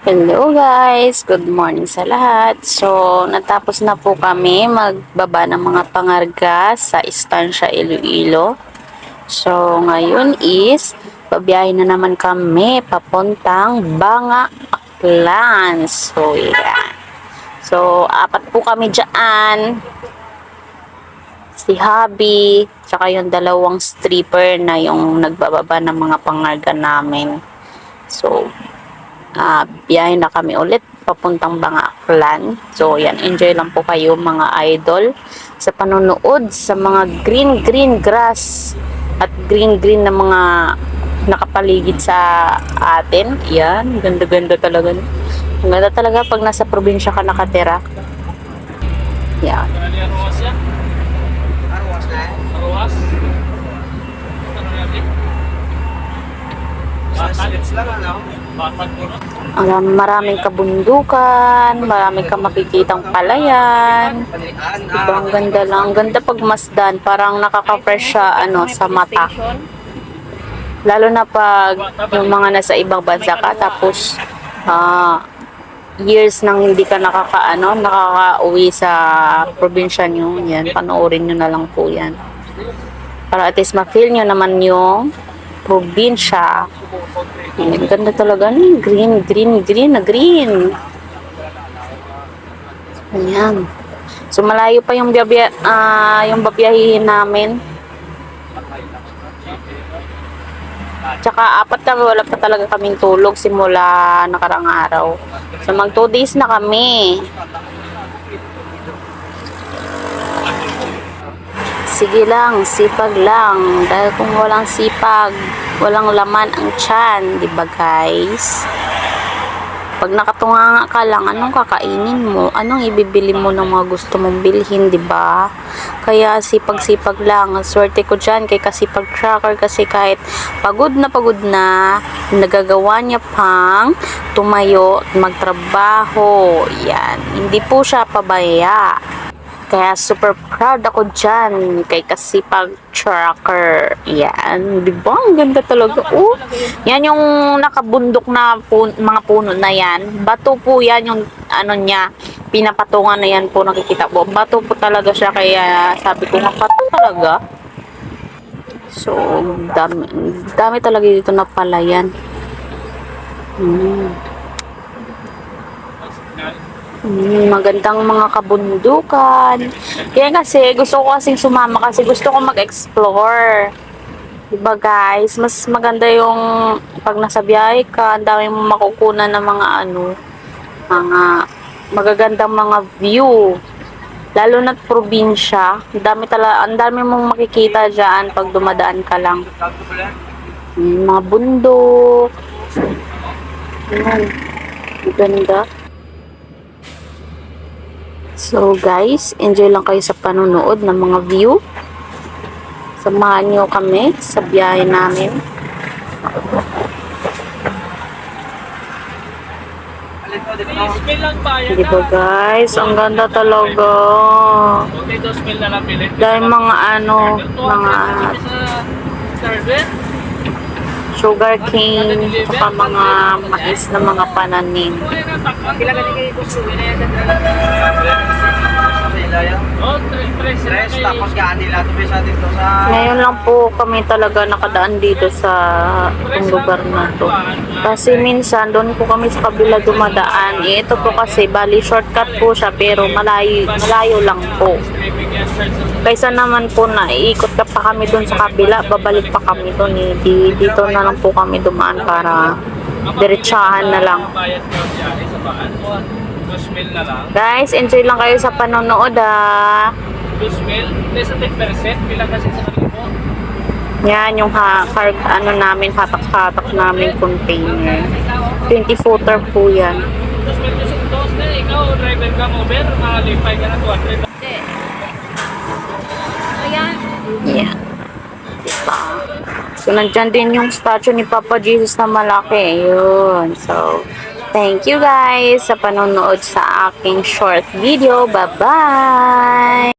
Hello guys! Good morning sa lahat. So, natapos na po kami magbaba ng mga pangarga sa Estancia Iloilo. So, ngayon is babiyahin na naman kami papuntang Banga, Aklan. So, yeah. So, apat po kami dyan. Si Hubby, tsaka yung dalawang stripper na yung nagbababa ng mga pangarga namin. So, biyahe na kami ulit papuntang Bangaklan. So, yan. Enjoy lang po kayo mga idol sa panonood sa mga green grass at green na mga nakapaligid sa atin. Yan. Ganda talaga. Ang ganda talaga pag nasa probinsya ka nakatira. Yan. Arwas? Maraming kabundukan, maraming ka makikitang palayan. Diba, ang ganda lang. Ang ganda pag masdan, parang nakaka-fresh siya sa mata. Lalo na pag yung mga nasa ibang bansa ka, tapos years nang hindi ka nakaka-uwi sa probinsya nyo. Yan, panoorin nyo na lang po yan. Para at least ma-feel nyo naman yung probinsya. Ang ganda talaga. Green na green. Ayan. So, malayo pa yung babiyahihin namin. Tsaka, apat kami, wala pa talaga kaming tulog simula nakarang araw. So, mag 2 days na kami. Sige lang, sipag lang. Dahil kung walang sipag, walang laman ang tiyan, di ba guys? Pag nakatunganga ka lang, anong kakainin mo? Anong ibibili mo ng mga gusto mong bilhin, di ba? Kaya sipag-sipag lang. Ang swerte ko dyan kay Kasipag Tracker kasi kahit pagod na, nagagawa niya pang tumayo at magtrabaho. Yan. Hindi po siya pabaya. Kaya super proud ako dyan kay Kasipag Tracker. Yan. Diba? Ang ganda talaga. Yan yung nakabundok na mga puno na yan. Bato po yan yung niya. Pinapatungan na yan po nakikita po. Bato po talaga siya. Kaya sabi ko nga bato talaga. So, dami talaga dito na palayan. Magandang mga kabundukan. Kaya kasi gusto ko kasing sumama kasi gusto ko mag-explore. Diba guys? Mas maganda yung pag nasa biyahe ka, ang dami mong makukunan ng mga mga magagandang mga view. Lalo na't probinsya, ang dami mong makikita diyan pag dumadaan ka lang. Mga bundok. Ganda. So guys, enjoy lang kayo sa panonood ng mga view. Samahan nyo kami sa biyahe namin. Diba guys, ang ganda talaga. Dahil mga sugar cane, saka mga mais na mga pananim. Ngayon lang po kami talaga nakadaan dito sa itong lugar na to. Kasi minsan doon po kami sa kabila dumadaan. Ito po kasi bali shortcut po siya pero malayo lang po. Kaysa naman po na iikot ka pa kami doon sa kabila, babalik pa kami doon. Dito na lang po kami dumaan para diretsahan na lang. Guys, enjoy lang kayo sa panonood Yan yung namin, hatak-hatak namin container. 20 footer po yan. Ikaw, driver ka mo, pero makalipay ka na 200. Yan. Diba? So, nandyan din yung statue ni Papa Jesus na malaki. Yun. So, thank you guys sa panonood sa aking short video. Bye-bye!